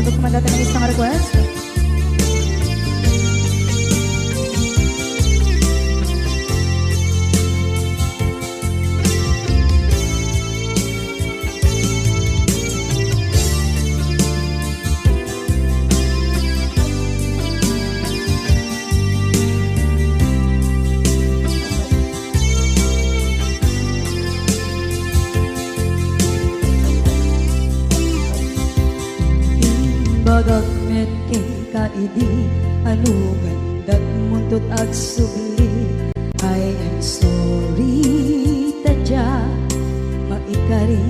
Sandok kumandata ng isang request. Bagat met kay kaidi anugan dat muntot ag subli. I am sorry tadya maikari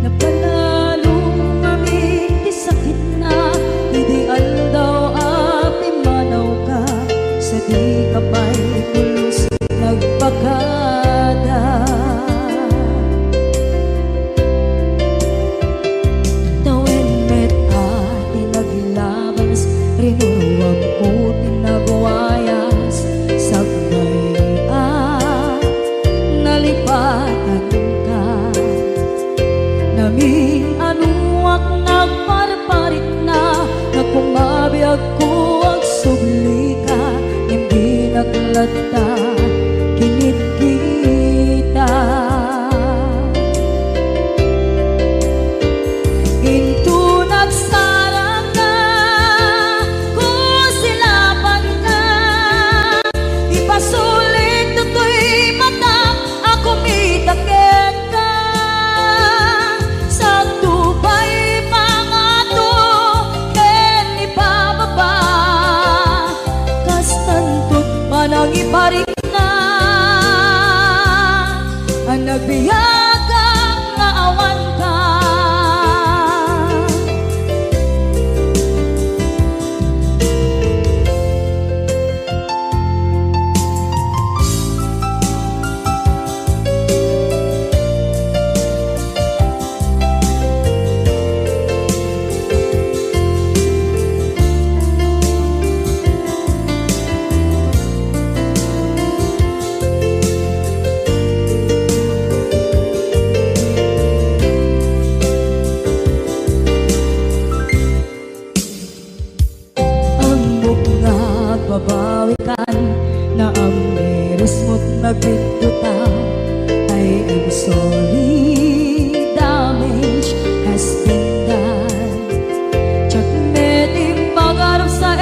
napanalo ngamit ti sakit na ideal daw api manaw ka sa di kapay pulos nagpakada. Rinuruwag ko tinagwayas sagnay nalipatan ka naming anuak nagparparit na nagkumabiyag ko ag subli ka hindi naglata kinit kita into nagsarang ka kusilapan ka ipasulit tutoy mata ako mitakit ka sa tubay pangato ken ipababa kastantot manang iparik na ang nagbiyagang nga awan ka. Babawikan na ang miris mo't nagpindutan. I am sorry, damage has been done. Tsakmet ipagarap sa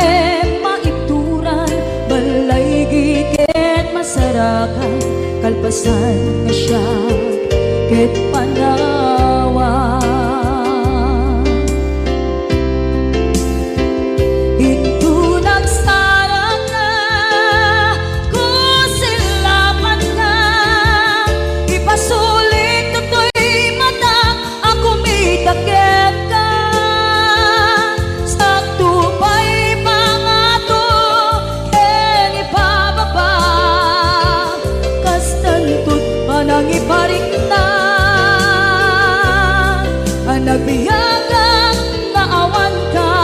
maituran, balay gigit masarakan, kalpasan nga siya ket panawa. Iparik na ang nagbiyagang naawan ka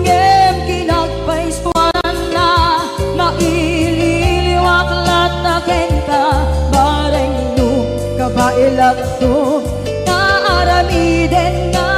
ngem kinagpaiswanan na naililiwak lataken ka bareng no kabailak to naaramiden na.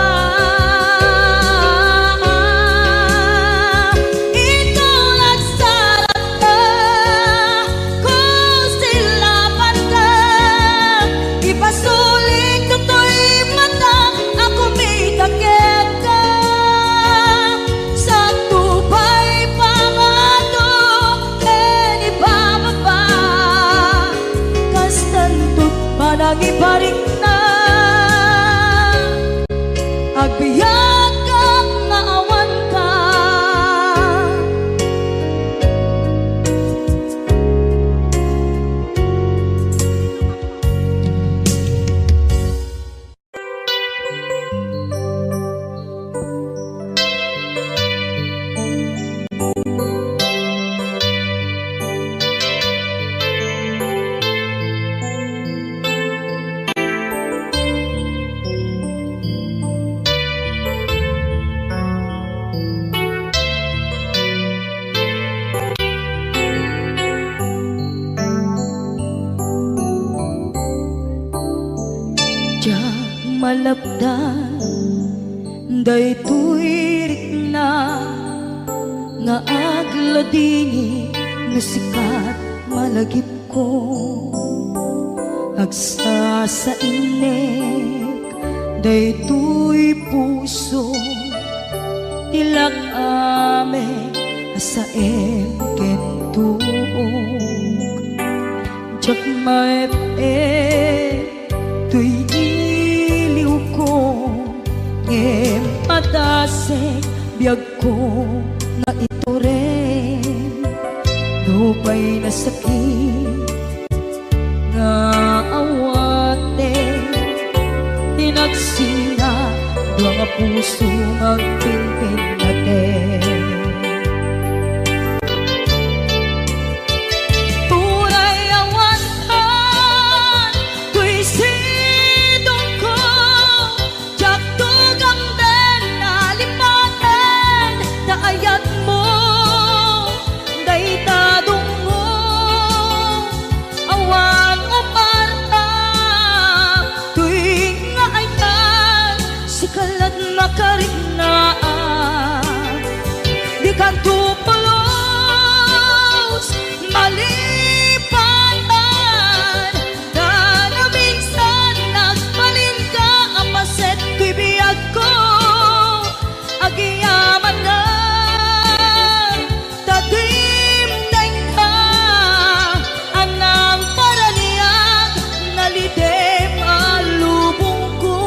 Iparik na agbiyak kang naawan ka. Malapdan Daytoy rikna nga agladini nga sikat malagip ko agsa sa inek daytoy puso tilak ame sa kentug jak maep tuy iliw ko ngem patasek biyag ko nga ito rin lupay na sakit nga awate tinagsina doang nga puso magpinpin natin turay awantan tuy sidong ko jak tugang den nalipaten kaayat mo daytadong mo awan o parta tuwing nga ayan sikalat makarignaang di ka tupulos malipatan na na minsan nagpalin ka ang paset tuy biyag ko agiyaman na tatimdeng ka anang paraniyag nalidem alubong ko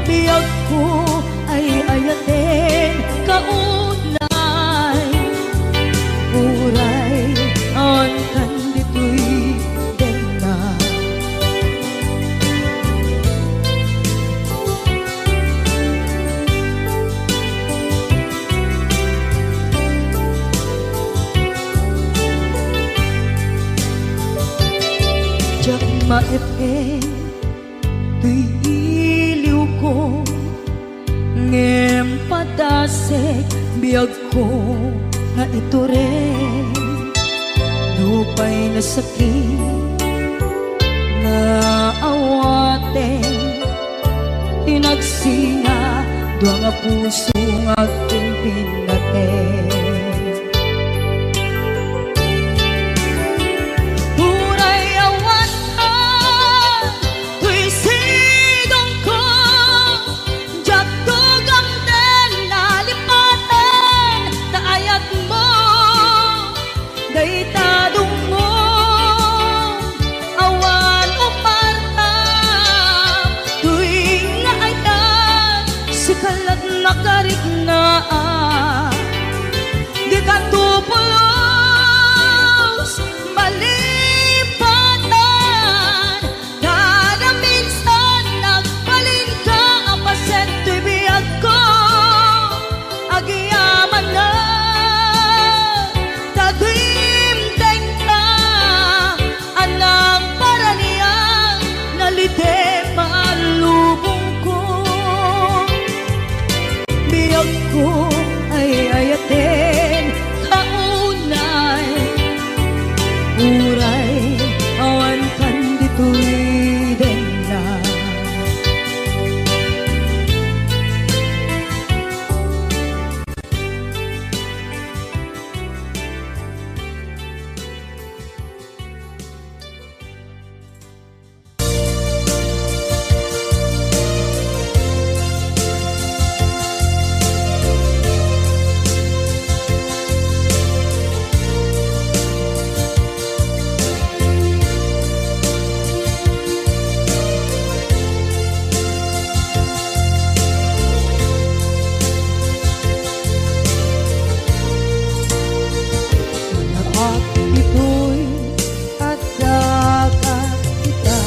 biyag ko ay ayatin kaunay uray ang kandito'y dena jak maepe tuy iliw ko ngem padasek biyag ko nga ito rin lupay na sakit na awate tinagsinga doang nga puso nga pimpin natin turay awantan tuy sidong ko jak tugang den nalipaten kaayat mo daytadong mo awan o parta tuwing nga ayan sikalat makarignaang di ka tupulos malipatan kada minsan nagpalin ka ang paset tuy biyag ko agiyaman na tatimdeng ka anang paraniyang nalidem alubong ko biyag ko ay ayatin kaunay uray awan kandito'y dena at ito'y kadagat kita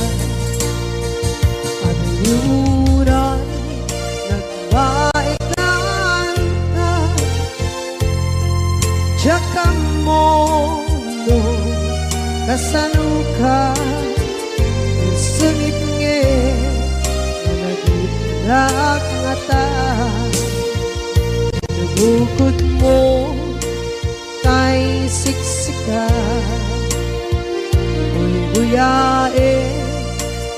at yuray nagbaikan ka tsaka mo no kasanuka sungit nge nagitrak nga ta nabukod mo kay siksika uy buyae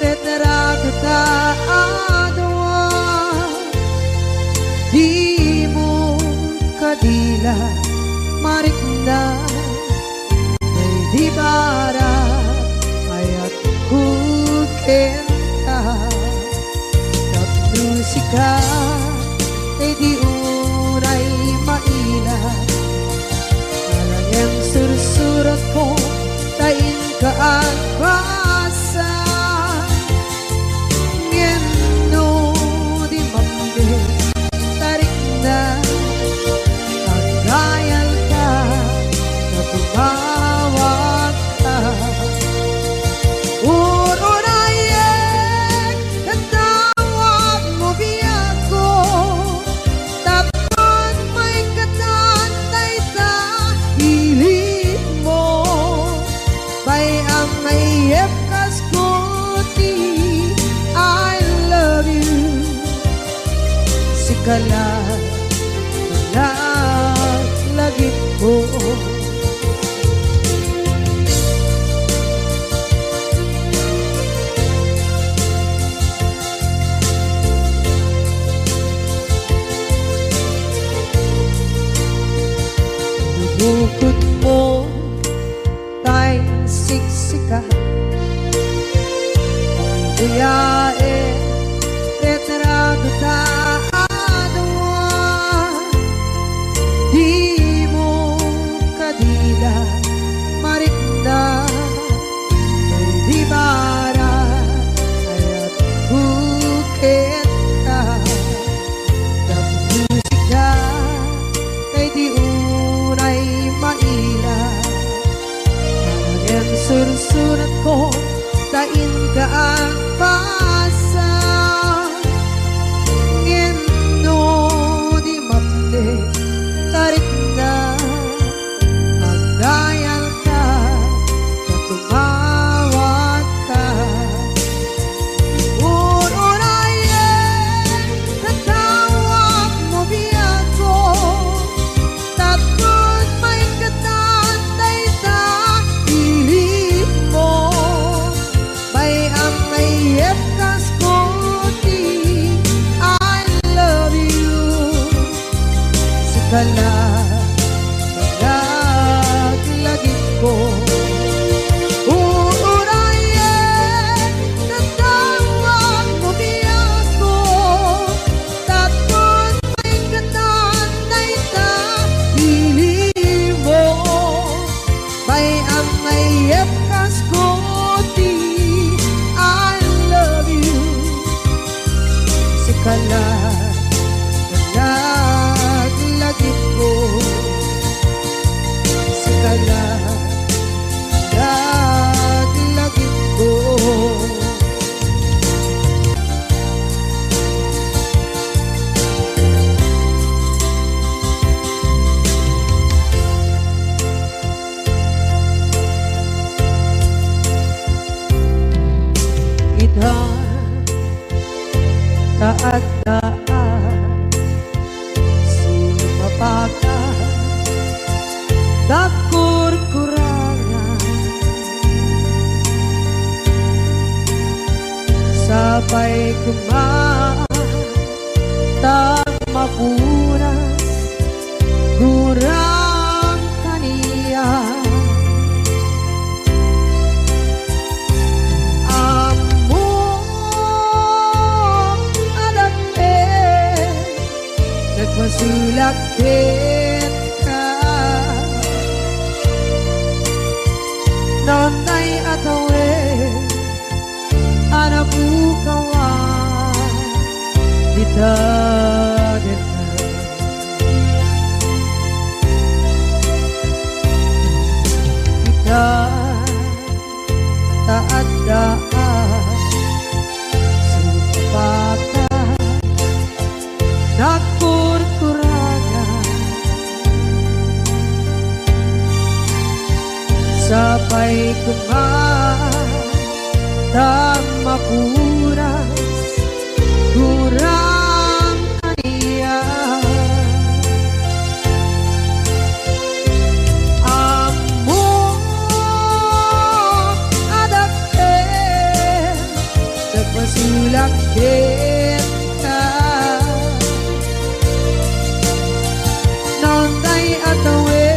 tetra ka adwa marikna ay di bara ayat kuken ka tapusika ay di unay maila alang yang sursurat ko tain ka ang basa ngeno di mambe tarik na pagdayal ka na tumawag ka urunayek katawag mo biyak ko tapon may katantay ta hiling mo bay ang mayep kas kuti I love you sikala lagi ko bukod mo tay siksika kuyae retrado ta di mo kadila marikna ay di bara ayat bukit ka musika kay di unay maila ang sursurat ko tain ka ang pasa ngeno di mamde tarik na pagdayal ka na tumawag ka urunayek katawag mo biyak ko tapos may katantay ta hiling mo may ang mayep kas kuti I love you sikala lagi ko urunayek katawag mo biyak ko tapos may katantay ta hiling mo may ang mayep kas kuti I love you sikala lagi ko sikala lagi ko idhan taat daan sumapaka dakur-kurangan sabay kumaan tak mapunas gurang kaniya nagmasulakit ka nonay atawe anabukawan ditadet kita taat daan supaka nakur-kurangan sabay kumaan tak mapunas gurang kaniya amo adapte nagmasulakit ka nonday atawe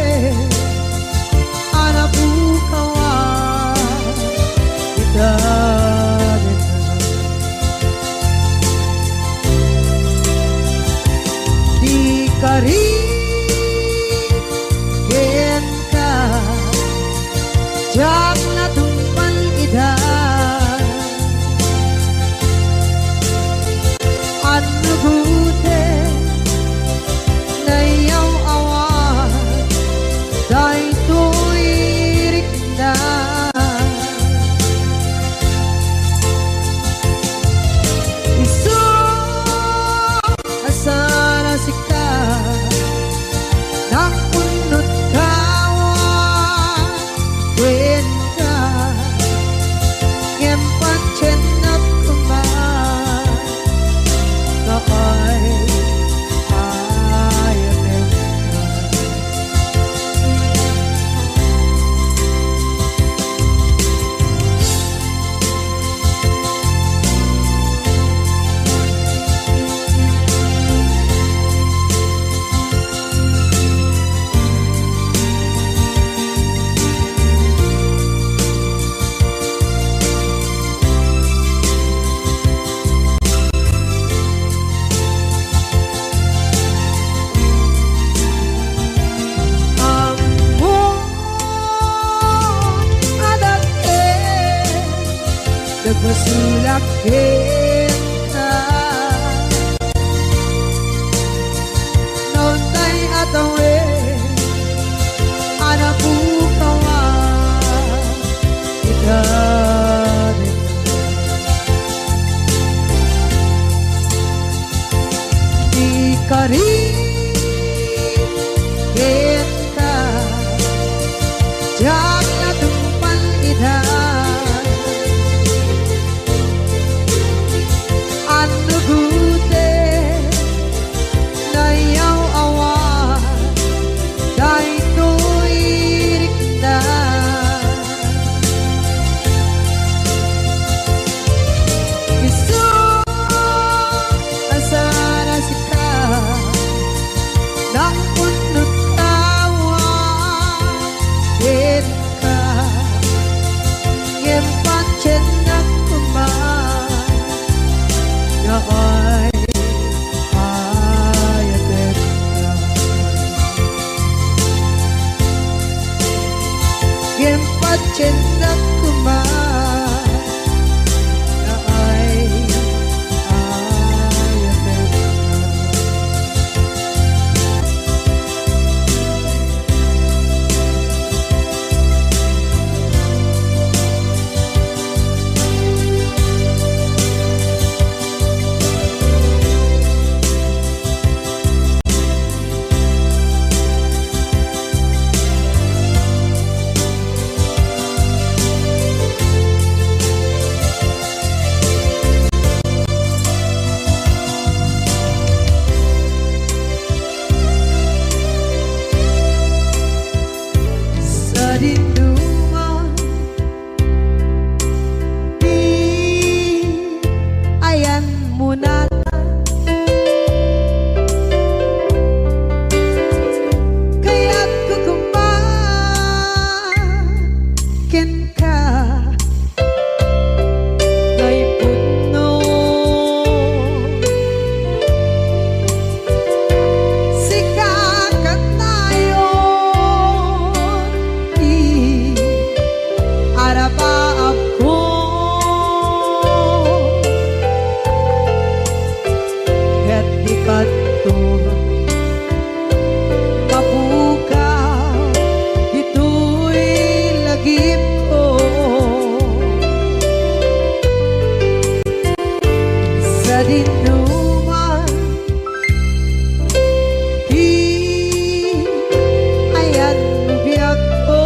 jak natumpan ida anu gute nayaw awan day tuirik na isu asana sika nakunut kawan wenda ngempat cenap kemar kapai ayam nagmasulak kita noon tay atawe anak bukawan kita di kari kita jak natumpan ida anu gute nayaw awan day tuirik na isu asana sika nang punut kawan ka ngempat cenak kumar ay ayatek gempat cendak kumar ay ayatek Dinduman di ayan munata kaya't kukumakin ka kay puno sikakat tayo arapa ako ket dikadto mabukaw dito'y lagip ko sa dinuman di ayan biyak ko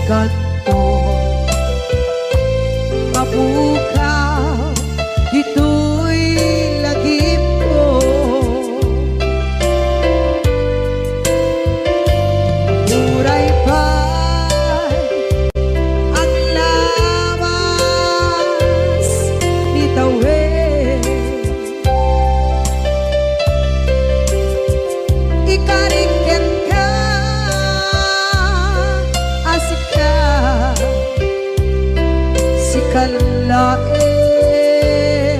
kanto mabukaw dito'y lagip ko muray pa'y lain.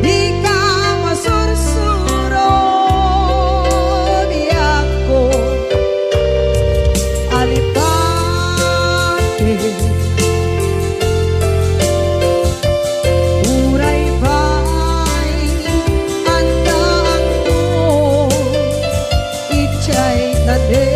Di ka masursuro biyak ko alipate. Uray ba'y andaan mo ichay tade.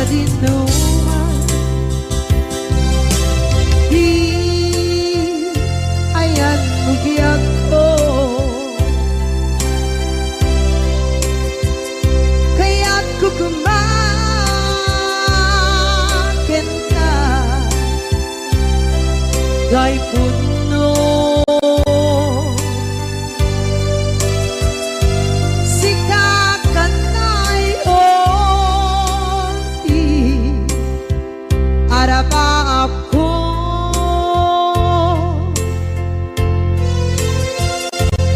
Dinuman di ayan bugyak ko kaya't kukumakin ka gay puno ako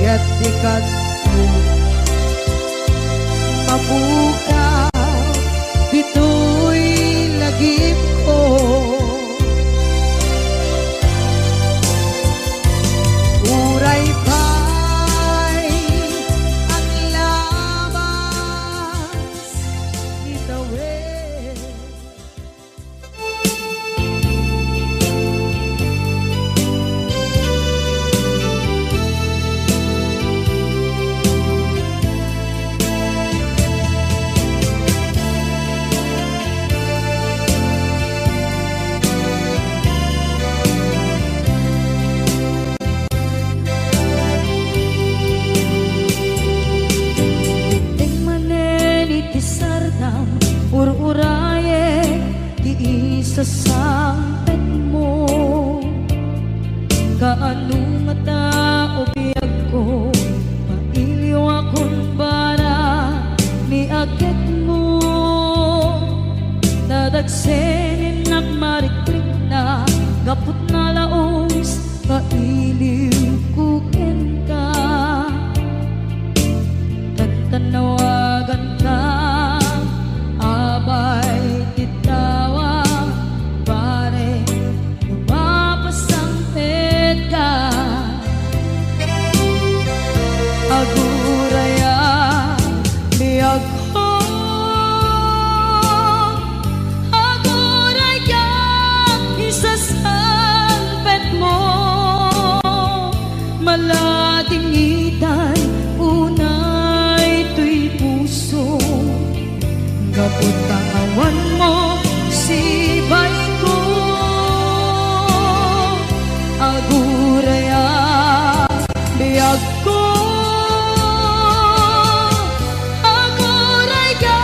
kaya't ikat mo mabuka dito'y lagip ko. Uray ba'y ang labas itawid. Ur-uraye di isasampet mo kaanong mata o biyag ko mailiw akong bara ni akit mo nadagsenin at marikrik na gapot na laos kailiw kukin ka tagtanawagan ka abay titawa pare mapasampit ka aguraya biyag ko aguraya isasampit mo maladingitan unay tuy puso kapot kawan mo sibay ko aguraya biyag ko aguraya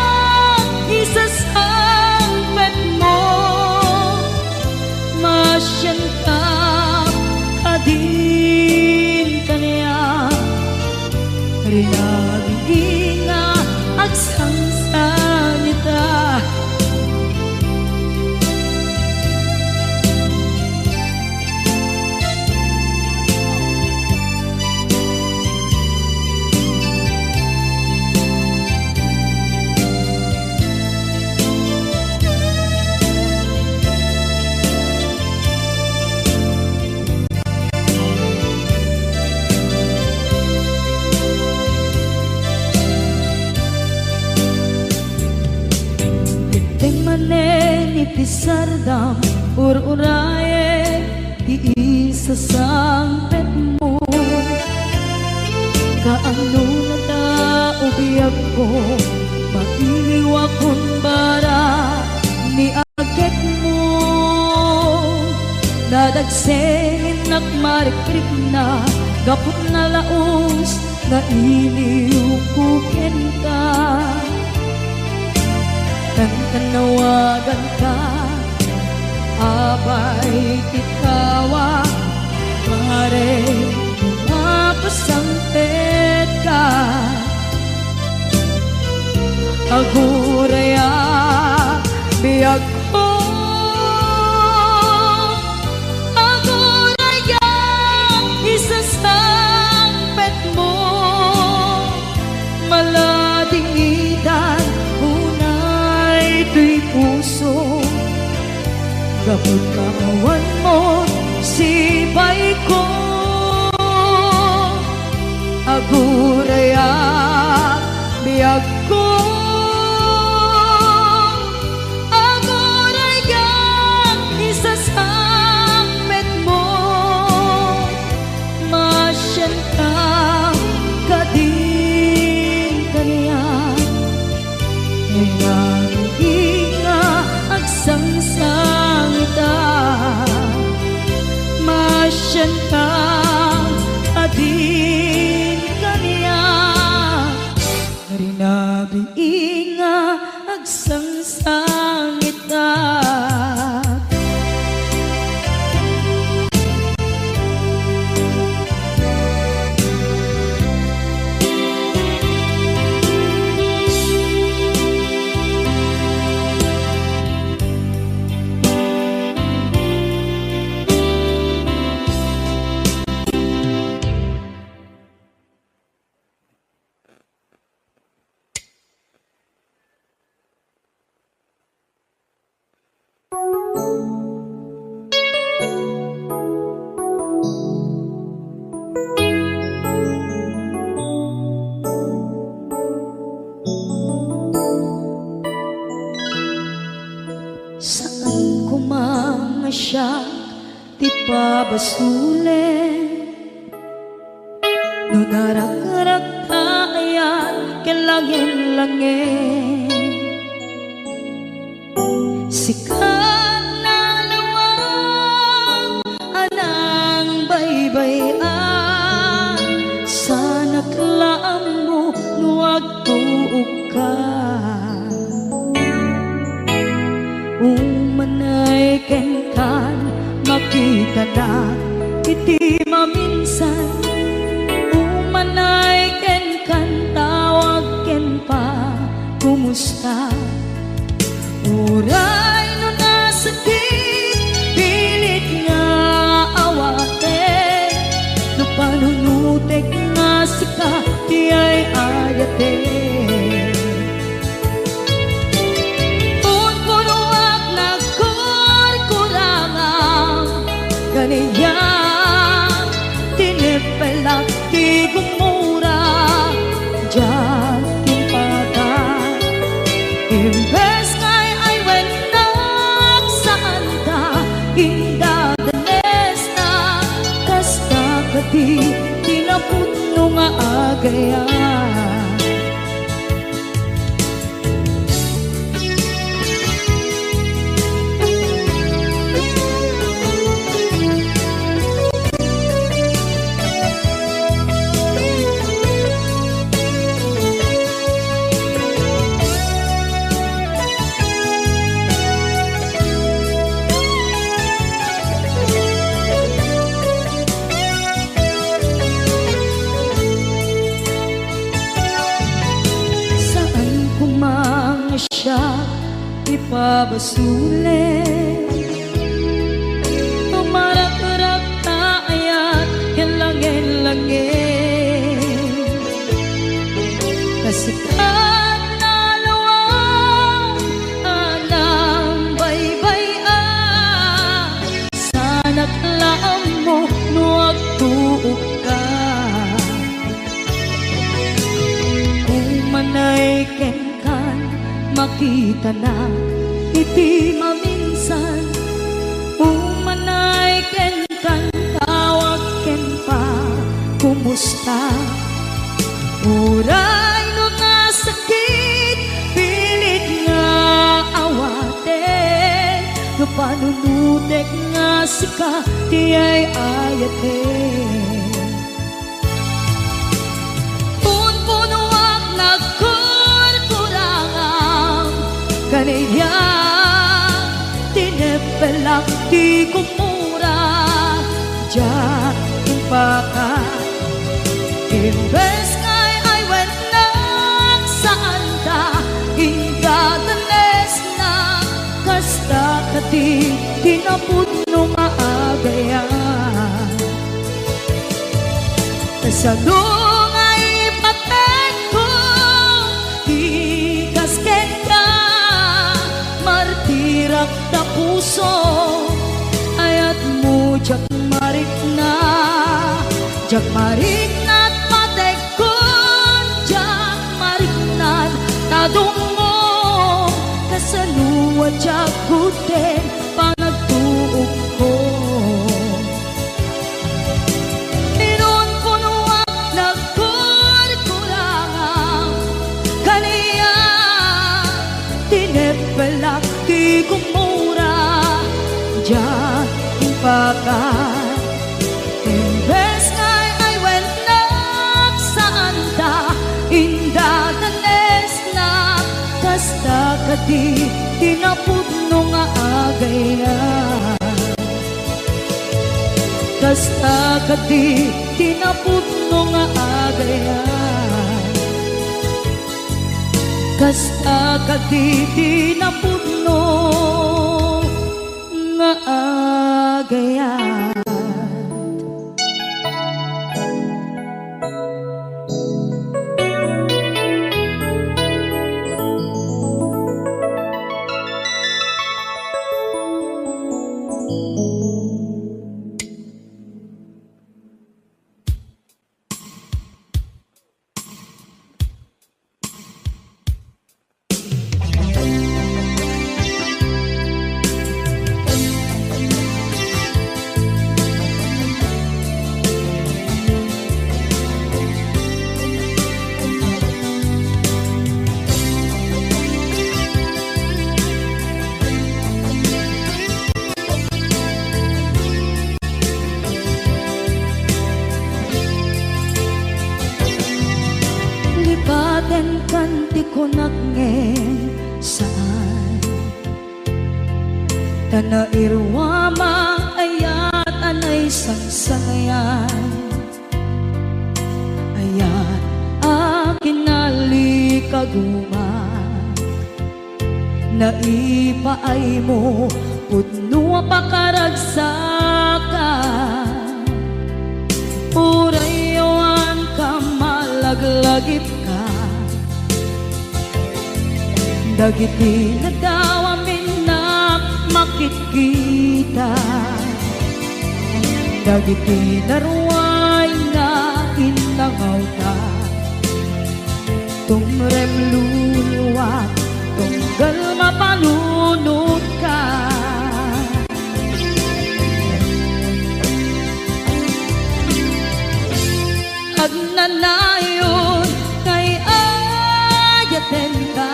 isasampet mo masyan ka kadin kanya rinabing nga agsansanita. Itisardam ur-uraye di isasampet Dadagsengin nagmarikrik na gapot na laos nga iliukukin ka. Tanawagan ka, abay titawa, pare mapasampet ka. Aguraya biyag ko, aguraya isasampet mo, maladingitan unay tuy puso. Gapot kawan mo sipay ko, aguraya biyag ko, aguraya isasampet mo, masyan ka kadin kaniya. Ngayon nga agsangsang ita, masyan ka adin kaniya. Rinabi nga agsangsang ita. Saan ko mga siya ti pabasulen, no narak-rak tayan kilangin-langin. Sikat na lawang anang baybayan, sana klaam mo nuwag tuog ka. Umanay ken kan makita na iti maminsan, umanay ken kan tawag ken pa kumusta. Uray no nasakit pilit nga awate, no panunutek nga sika di ay ayate. Kaniya tinipelak di gumura diyan timpata. Imbes ngay ay wenak saan ka indadanes na, kasta kati tinaputno nga agaya. Siya ipabasulen, tumarak-rak taayat kilangin-langin. Kasikat na lawang anang baybayan, sana't laam mo nuwag tuog ka. Umanay ken makita na iti maminsan, umanay ken kan tawag ken pa kumusta. Uray no nga sakit pilit nga awate, no panunod putek nga sika ti ay ayate. Punpunuak nagkurkurangang kanaya tinepelak ti kumura ja impaka. Imbes kay ay wenak saan ta ingadanes na kasta kati tinapudno nga agayan. Tasadong ay patek ko ikasken ka martirak na puso ayat mo jak marik na patek ko jak marik na tadungo kasaluwa jak kuten panagtuog ko. Meron ko nuwag nagkurkurangang kaniya tinepelak ti kumura jak impaka. Imbes ngay ay wenak saan ta indadanes na kasta kati tinapudno nga agayan. Kasta kati tinapudno nga agayan. Kasta kati tinapudno nga agayan. Lipaten kanti ko nagngeng saan tanairwama ayat anay sangsangayan. Ayat akin nalikaguma naipaay mo pudno pakaragsakan. Urayawan ka malaglagip ka dagiti na daw amin na makikita. Dagiti naruay na inangaw ta tumrem luluwa tunggal mapalunod ka. Agnanayon kay ayaten ka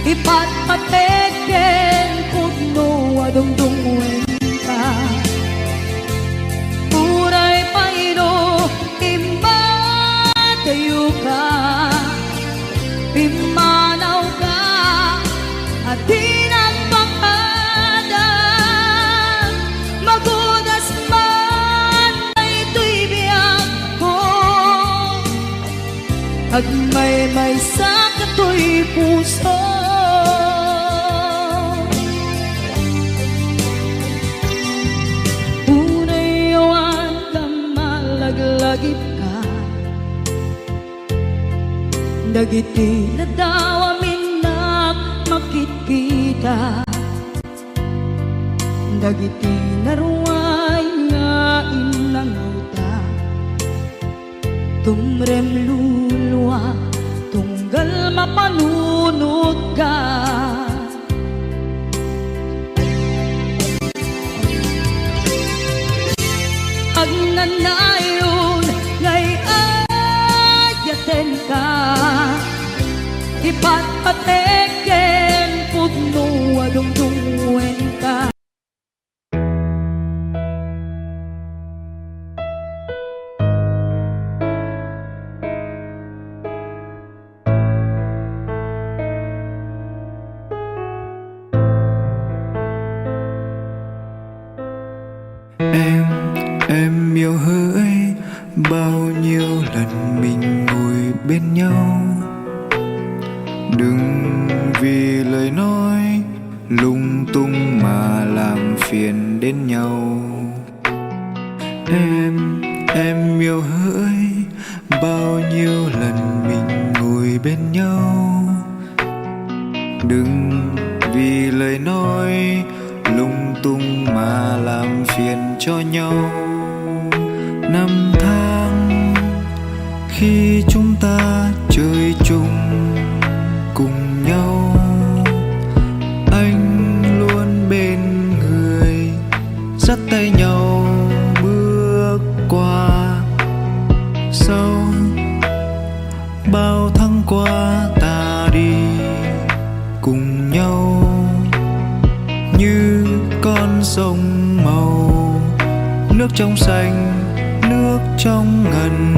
ipatpateken pudno adungdungwen ka. Uray paino imbatayo ka imanaw ka at tinagpakadan magudas man ay ito'y biyak ko. Agmay-may sa kato'y puso unayawan ka malaglagip ka dagiti na daw amin na makikita. Dagiti naruay nga inangaw ta tumrem luluwa tunggal mapalunod ka. Agnanayon ngay ayaten ka ipatpateken pudno adungdungwen ka. Em yêu hỡi, bao nhiêu lần mình ngồi bên nhau. Đừng vì lời nói lung tung mà làm phiền đến nhau. Em yêu hỡi, bao nhiêu lần mình ngồi bên nhau. Đừng vì lời nói lung tung mà làm phiền cho nhau. Năm tháng khi chúng ta chơi chung cùng nhau, anh luôn bên người dắt tay nhau bước qua. Sau bao tháng qua ta đi cùng nhau như con sông màu, nước trong xanh, nước trong ngần.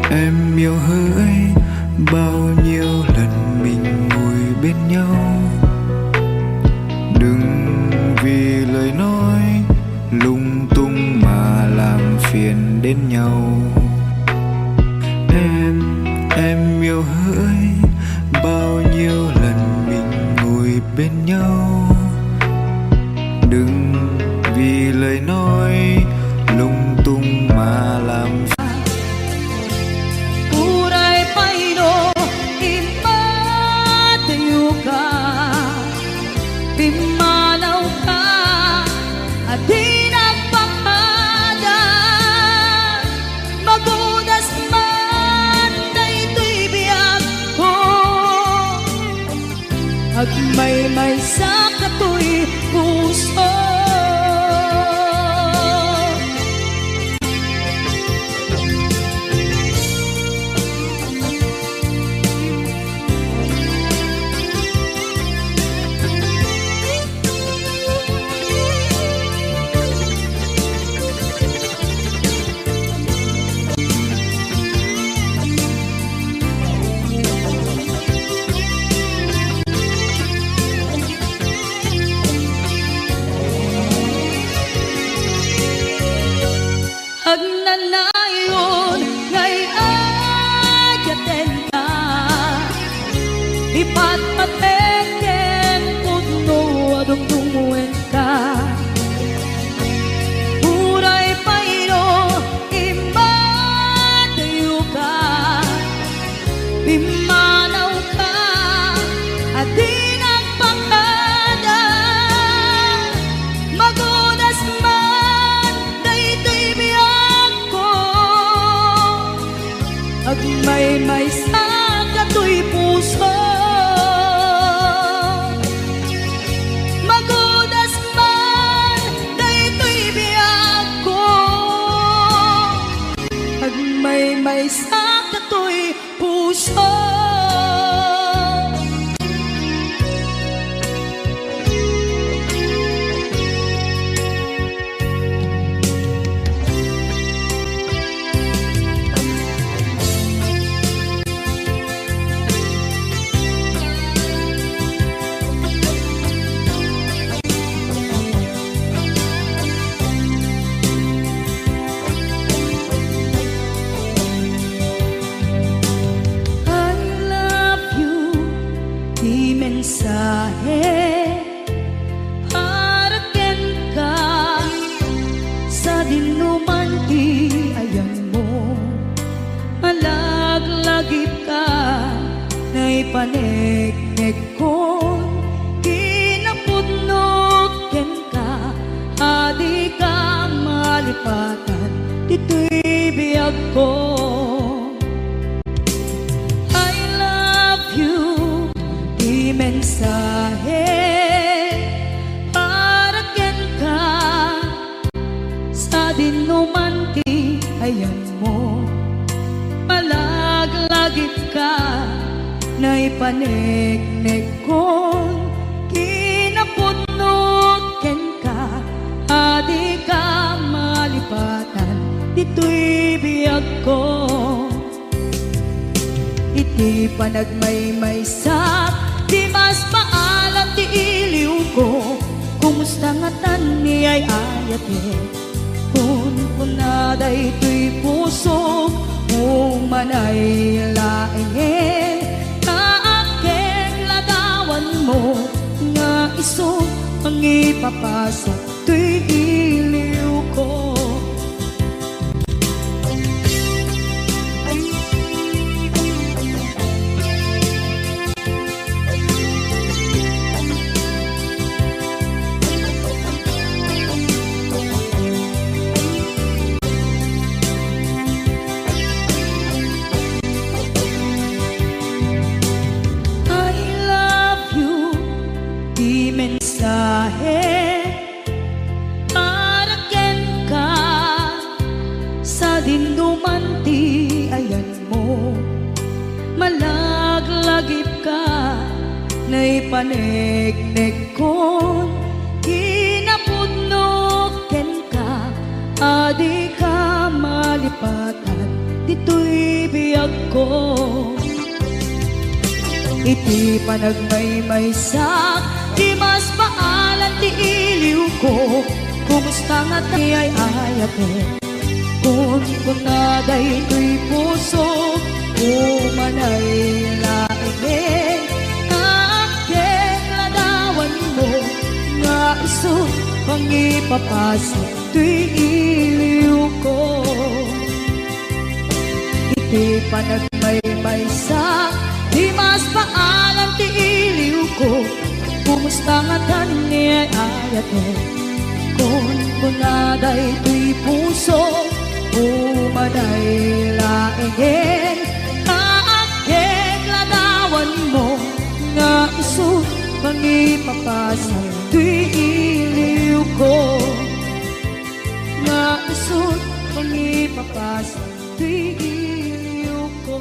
Em yêu hỡi, bao nhiêu lần mình ngồi bên nhau. Đừng vì lời nói lung tung mà làm phiền đến nhau. Em yêu hỡi, bao nhiêu lần mình ngồi bên nhau. Đừng vì lời nói lung tung mà làm phiền. Pimanaw ka at di nagpakada. Magudas man na ito'y biyag ko. Agmay-may sa kato'y puso. Agnanayon ngay ayaten ka, ipatpateken puno adungdunguen ka. Uray paino imatayo ka, pimanaw ka at di nagpakada. Magunas man daytoy biyag ko. Agmay-may sa kato'y puso. Magudas man daytoy biyag ko. Agmay-may sa kato'y puso. Mensahe haraken ka sa dinuman di ayang mo. Malaglagip ka na ipanegnek ko. Kinapudnoken ka adi ka malipatan dito'y biyag ko. Mensahe haraken ka sa dinuman ti ayan mo. Malaglagip ka na ipanegnek ko. Kinapudnoken ka dito'y biyag ko. Iti panagmaymaysak, di mas maalam ti iliw ko. Kumusta nga tan ni ay ayate, kun punaday to'y puso, umanay laengin, kaakeng ladawan mo, nga iso ang ipapasok to'y iliw ko. Mensahe para ken ka sa dinduman ti ayan mo, malaglagip ka na'y panegnek kon kinapudno ken ka, adi ka malipatan dito'y biyag ko. Iti panagmaymaysak, di mas maalan ti iliw ko. Kumusta nga ti ay ayate, kun punaday to'y puso, umanay laengin, kaakeng ladawan mo, nga iso pang ipapasok to'y iliw ko. Iti panagmaymaysak, di mas maalam ti iliw ko. Kumusta nga tan ni ay ayate, kun punaday to'y puso, umanay laengin, kaakeng ladawan mo, nga iso pang ipapasok to'y iliw ko. Nga iso pang ipapasok to'y iliw ko.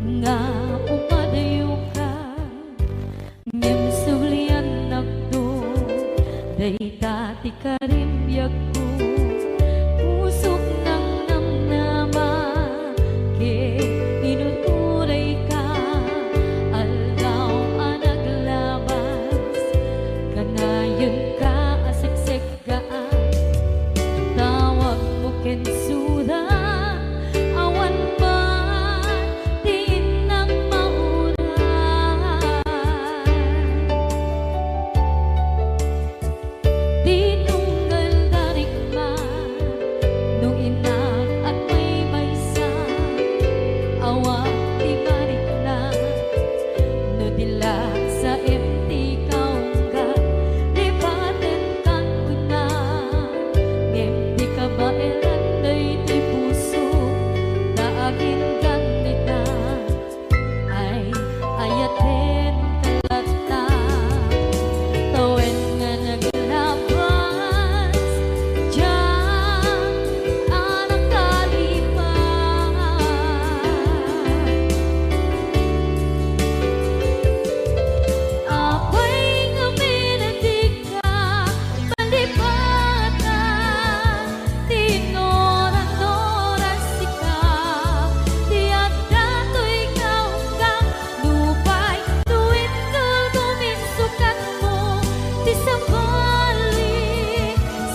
nga upadayo ka ngem sulian nakdo day dati karibyag ko pusok ng namnama ke inuturay ka aldaw anaglabas kanayon ka asiksik ka tawag mo kensuda awan man diin ng mauran tinunggal darigma nung inak at may maysa awang di balik na no dila sa empty kaungga lipaten kan una empty ka ba elan day ti puso daagin ganita ay ayaten kalata tawen nga naglabas diyan anak kalipas apay nga minadig ka palipatan tinoran-noran sika tiyak dato'y kaunggang lupay tuwid ka guminsukan mo ti sabali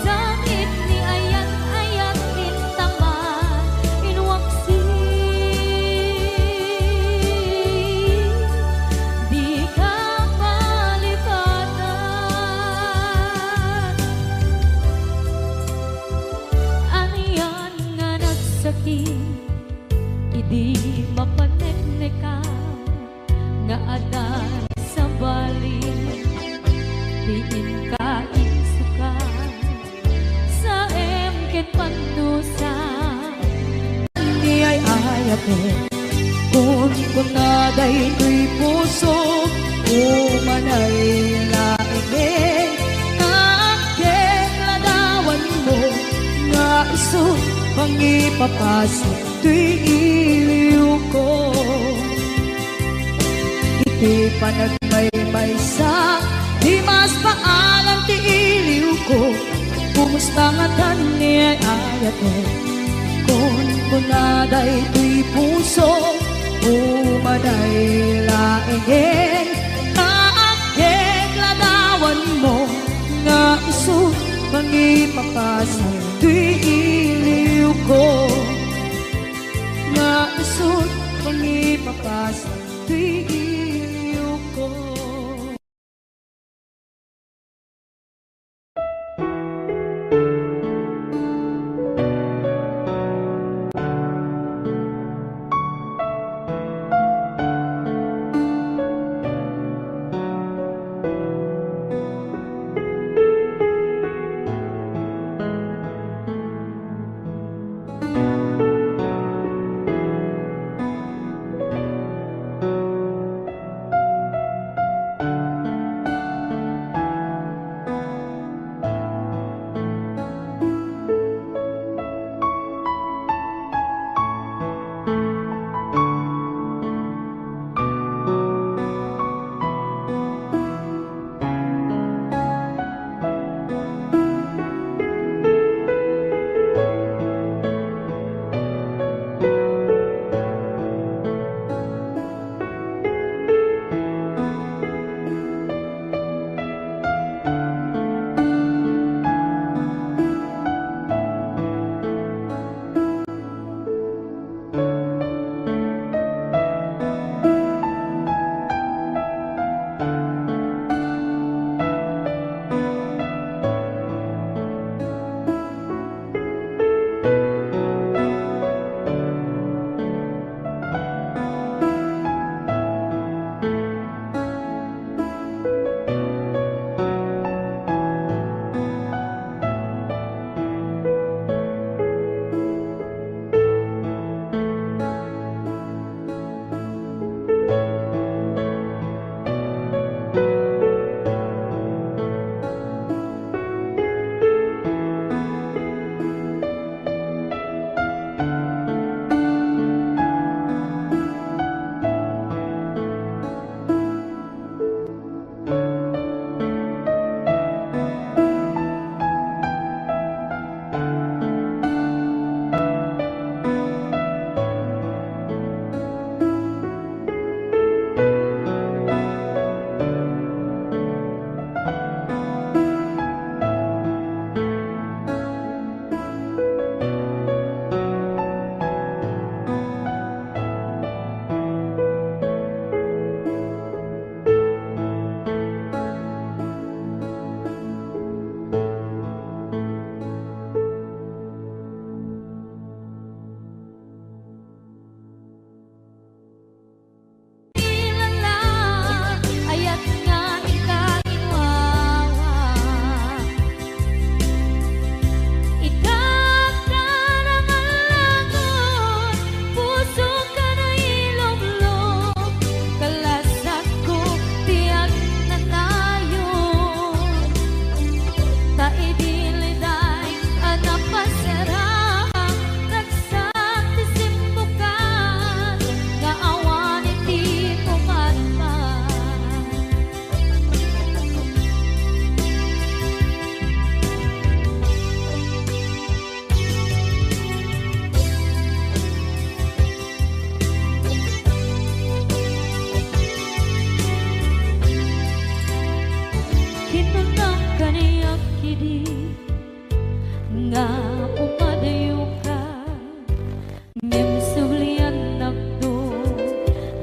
sakit ni ayat-ayat intaman inwaksi di ka palipatan aniyan nga nagsakit idi mapaneknekan nga adan sa bali diin ka insukan sa emket pandusa ni ay ayate kun kunaday tuy puso umanay laing kakek ladawan mo nga iso pangipapasok tuy iliw ko iti panagmaymaysa di mas paalam ti iliw ko kumusta nga tan ni ay ayate kun kunaday tuy puso umanay laing kakek ladawan mo nga iso pangipapasok tuy iliw ko nga iso pangipapasok tuy iliw ko.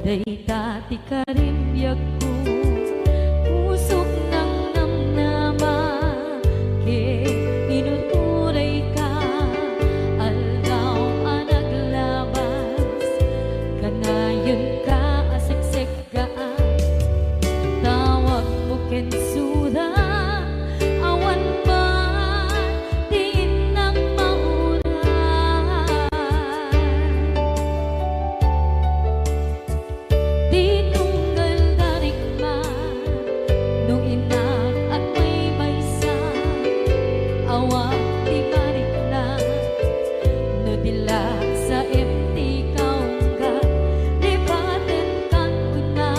day dati ka rin biyag ko, pusok ng namnama, inuturay ka, aldaw ang naglabas, kanayon ka asiksik ka, tawag mo kensura, awan man, tiin ng mauran. Di tunggal darigman, nung inak at may maysa, awag di mariklan, no dilag sa empty kaungga, libaten kan kuna,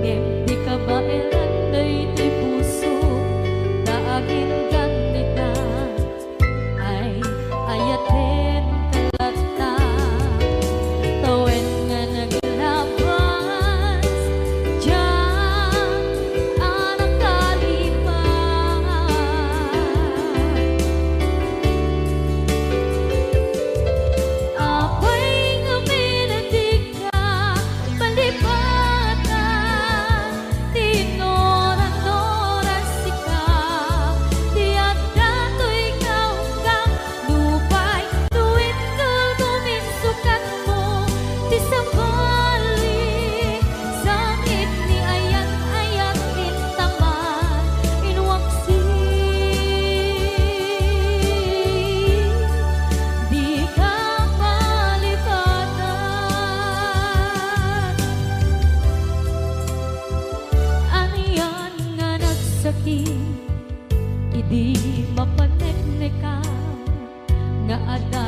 empty ka ba elanday ti puso, daagin ganita, ay ayaten kalata, tawen nga naglabas, diyan anak kalipas. Apay nga minadig ka, palipatan, tinoran-noran sikap, tiyak dato'y kaunggang, lupay, tuwid ka guminsukat mo, ti sabali, sakit ni ayat-ayat intaman, inwaksi, di ka palipatan. Aniyan nga nagsakit, idi mapaneknekan, nga ada